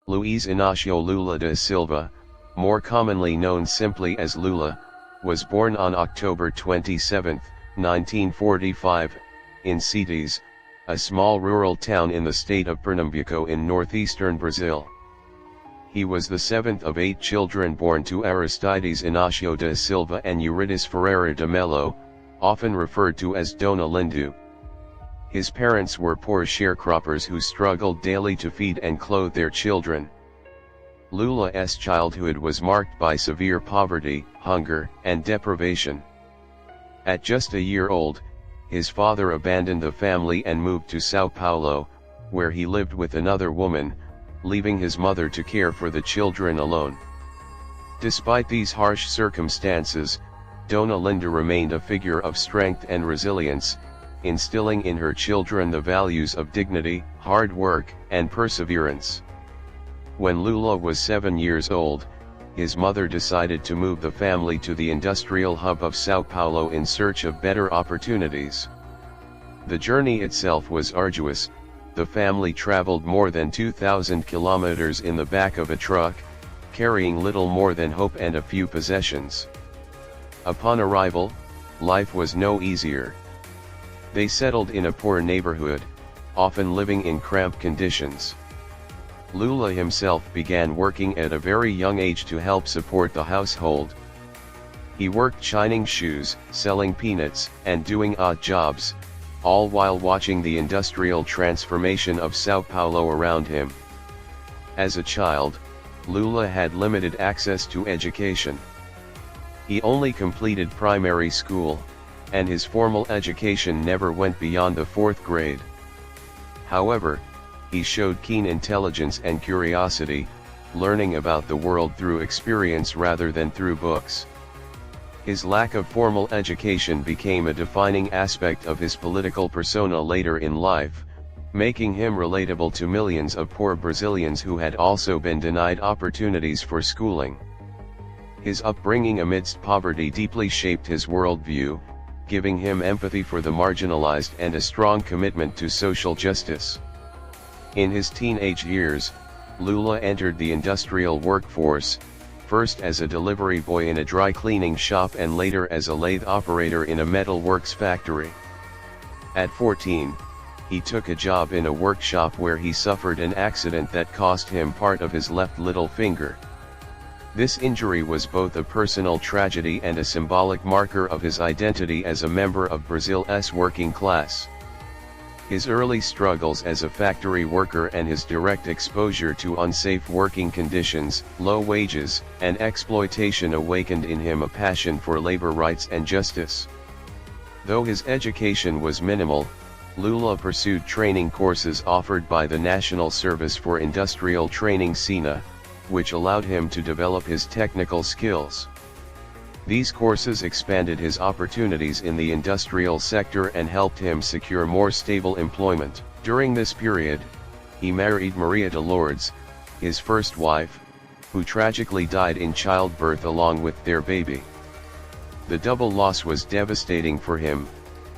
Luiz Inácio Lula da Silva, more commonly known simply as Lula, was born on October 27, 1945, in Cetis, a small rural town in the state of Pernambuco in northeastern Brazil. He was the seventh of 8 children born to Aristides Inácio da Silva and Eurídice Ferreira de Melo, often referred to as Dona Lindu. His parents were poor sharecroppers who struggled daily to feed and clothe their children. Lula's childhood was marked by severe poverty, hunger, and deprivation. At just a year old, his father abandoned the family and moved to São Paulo, where he lived with another woman, leaving his mother to care for the children alone. Despite these harsh circumstances, Dona Linda remained a figure of strength and resilience, instilling in her children the values of dignity, hard work, and perseverance. When Lula was 7 years old, his mother decided to move the family to the industrial hub of São Paulo in search of better opportunities. The journey itself was arduous. The family traveled more than 2,000 kilometers in the back of a truck, carrying little more than hope and a few possessions. Upon arrival, life was no easier. They settled in a poor neighborhood, often living in cramped conditions. Lula himself began working at a very young age to help support the household. He worked shining shoes, selling peanuts, and doing odd jobs, all while watching the industrial transformation of São Paulo around him. As a child, Lula had limited access to education. He only completed primary school, and his formal education never went beyond the 4th grade. However, he showed keen intelligence and curiosity, learning about the world through experience rather than through books. His lack of formal education became a defining aspect of his political persona later in life, making him relatable to millions of poor Brazilians who had also been denied opportunities for schooling. His upbringing amidst poverty deeply shaped his worldview, giving him empathy for the marginalized and a strong commitment to social justice. In his teenage years, Lula entered the industrial workforce, first as a delivery boy in a dry cleaning shop and later as a lathe operator in a metalworks factory. At 14, he took a job in a workshop where he suffered an accident that cost him part of his left little finger. This injury was both a personal tragedy and a symbolic marker of his identity as a member of Brazil's working class. His early struggles as a factory worker and his direct exposure to unsafe working conditions, low wages, and exploitation awakened in him a passion for labor rights and justice. Though his education was minimal, Lula pursued training courses offered by the National Service for Industrial Training (SINA), which allowed him to develop his technical skills. These courses expanded his opportunities in the industrial sector and helped him secure more stable employment. During this period, he married Maria de Lourdes, his first wife, who tragically died in childbirth along with their baby. The double loss was devastating for him,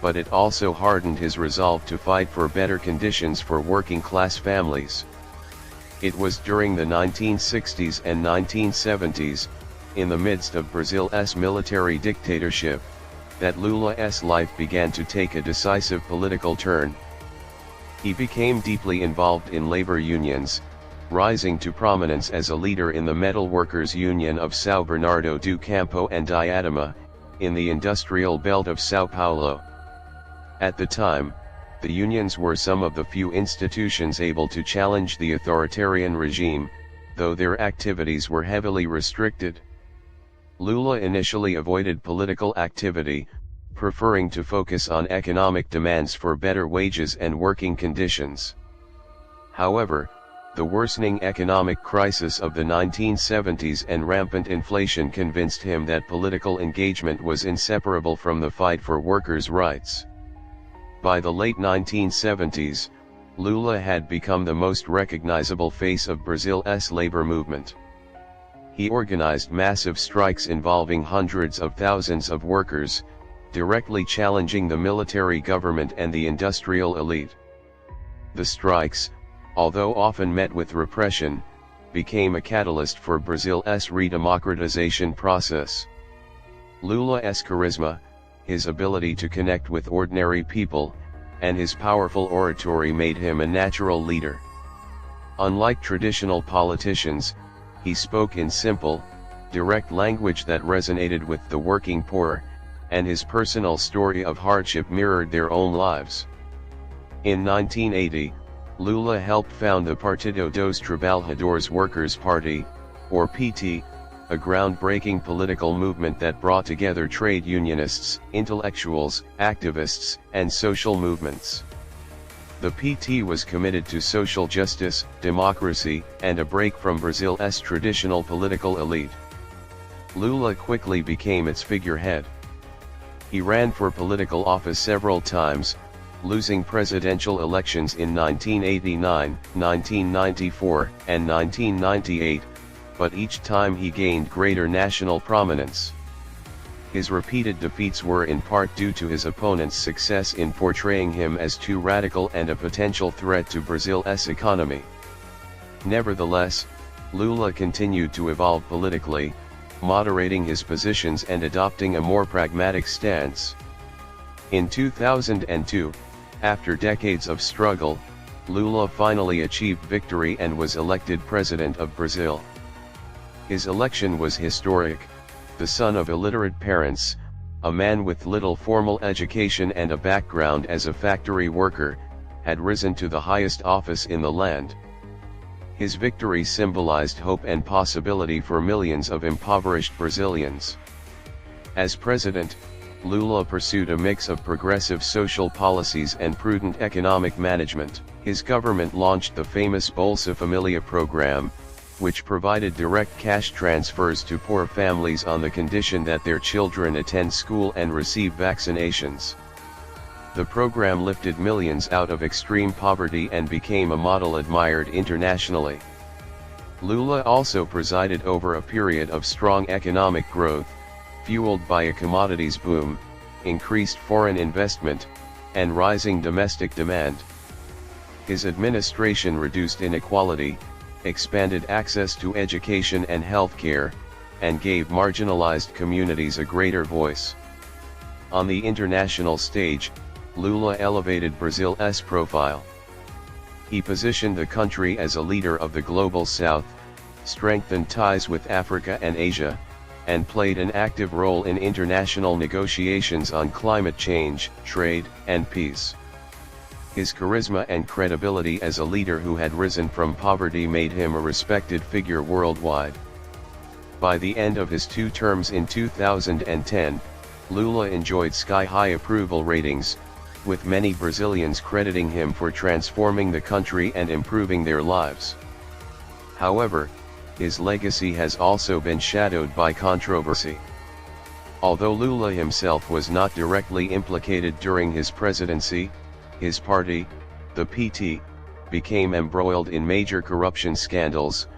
but it also hardened his resolve to fight for better conditions for working-class families. It was during the 1960s and 1970s, in the midst of Brazil's military dictatorship, that Lula's life began to take a decisive political turn. He became deeply involved in labor unions, rising to prominence as a leader in the Metalworkers Union of São Bernardo do Campo and Diadema, in the industrial belt of São Paulo. At the time, the unions were some of the few institutions able to challenge the authoritarian regime, though their activities were heavily restricted. Lula initially avoided political activity, preferring to focus on economic demands for better wages and working conditions. However, the worsening economic crisis of the 1970s and rampant inflation convinced him that political engagement was inseparable from the fight for workers' rights. By the late 1970s, Lula had become the most recognizable face of Brazil's labor movement. He organized massive strikes involving hundreds of thousands of workers, directly challenging the military government and the industrial elite. The strikes, although often met with repression, became a catalyst for Brazil's redemocratization process. Lula's charisma, his ability to connect with ordinary people, and his powerful oratory made him a natural leader. Unlike traditional politicians, he spoke in simple, direct language that resonated with the working poor, and his personal story of hardship mirrored their own lives. In 1980, Lula helped found the Partido dos Trabalhadores Workers' Party, or PT, a groundbreaking political movement that brought together trade unionists, intellectuals, activists, and social movements. The PT was committed to social justice, democracy, and a break from Brazil's traditional political elite. Lula quickly became its figurehead. He ran for political office several times, losing presidential elections in 1989, 1994, and 1998, but each time he gained greater national prominence. His repeated defeats were in part due to his opponent's success in portraying him as too radical and a potential threat to Brazil's economy. Nevertheless, Lula continued to evolve politically, moderating his positions and adopting a more pragmatic stance. In 2002, after decades of struggle, Lula finally achieved victory and was elected president of Brazil. His election was historic. The son of illiterate parents, a man with little formal education and a background as a factory worker, had risen to the highest office in the land. His victory symbolized hope and possibility for millions of impoverished Brazilians. As president, Lula pursued a mix of progressive social policies and prudent economic management. His government launched the famous Bolsa Família program, which provided direct cash transfers to poor families on the condition that their children attend school and receive vaccinations. The program lifted millions out of extreme poverty and became a model admired internationally. Lula also presided over a period of strong economic growth, fueled by a commodities boom, increased foreign investment, and rising domestic demand. His administration reduced inequality, expanded access to education and healthcare, and gave marginalized communities a greater voice. On the international stage, Lula elevated Brazil's profile. He positioned the country as a leader of the global south, strengthened ties with Africa and Asia, and played an active role in international negotiations on climate change, trade, and peace. His charisma and credibility as a leader who had risen from poverty made him a respected figure worldwide. By the end of his 2 terms in 2010, Lula enjoyed sky-high approval ratings, with many Brazilians crediting him for transforming the country and improving their lives. However, his legacy has also been shadowed by controversy. Although Lula himself was not directly implicated during his presidency, his party, the PT, became embroiled in major corruption scandals,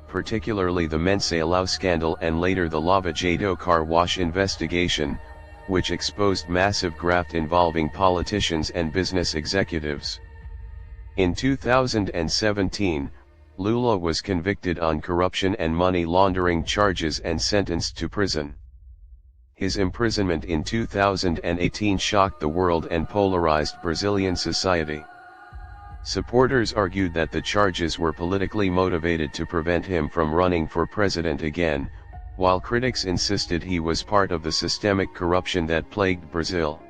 particularly the Mensalão scandal and later the Lava Jato car wash investigation, which exposed massive graft involving politicians and business executives. In 2017, Lula was convicted on corruption and money laundering charges and sentenced to prison. His imprisonment in 2018 shocked the world and polarized Brazilian society. Supporters argued that the charges were politically motivated to prevent him from running for president again, while critics insisted he was part of the systemic corruption that plagued Brazil.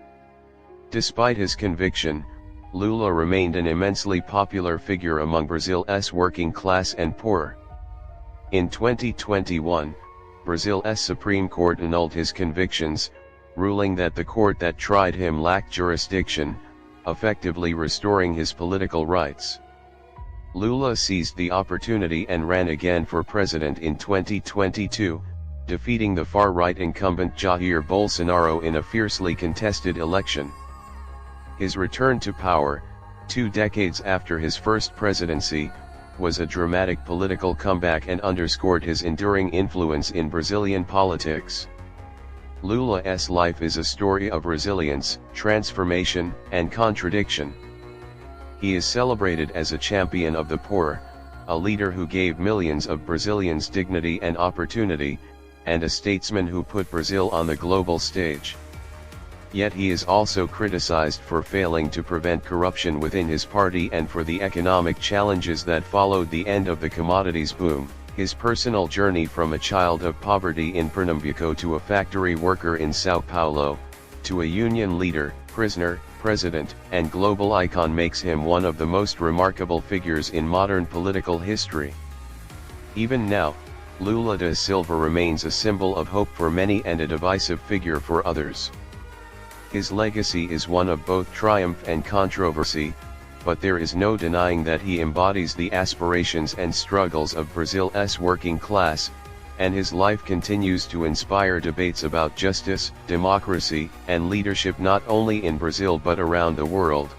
Despite his conviction, Lula remained an immensely popular figure among Brazil's working class and poor. In 2021, Brazil's Supreme Court annulled his convictions, ruling that the court that tried him lacked jurisdiction, effectively restoring his political rights. Lula seized the opportunity and ran again for president in 2022, defeating the far-right incumbent Jair Bolsonaro in a fiercely contested election. His return to power, 2 decades after his first presidency, was a dramatic political comeback and underscored his enduring influence in Brazilian politics. Lula's life is a story of resilience, transformation, and contradiction. He is celebrated as a champion of the poor, a leader who gave millions of Brazilians dignity and opportunity, and a statesman who put Brazil on the global stage. Yet he is also criticized for failing to prevent corruption within his party and for the economic challenges that followed the end of the commodities boom. His personal journey from a child of poverty in Pernambuco to a factory worker in Sao Paulo, to a union leader, prisoner, president, and global icon makes him one of the most remarkable figures in modern political history. Even now, Lula da Silva remains a symbol of hope for many and a divisive figure for others. His legacy is one of both triumph and controversy, but there is no denying that he embodies the aspirations and struggles of Brazil's working class, and his life continues to inspire debates about justice, democracy, and leadership not only in Brazil but around the world.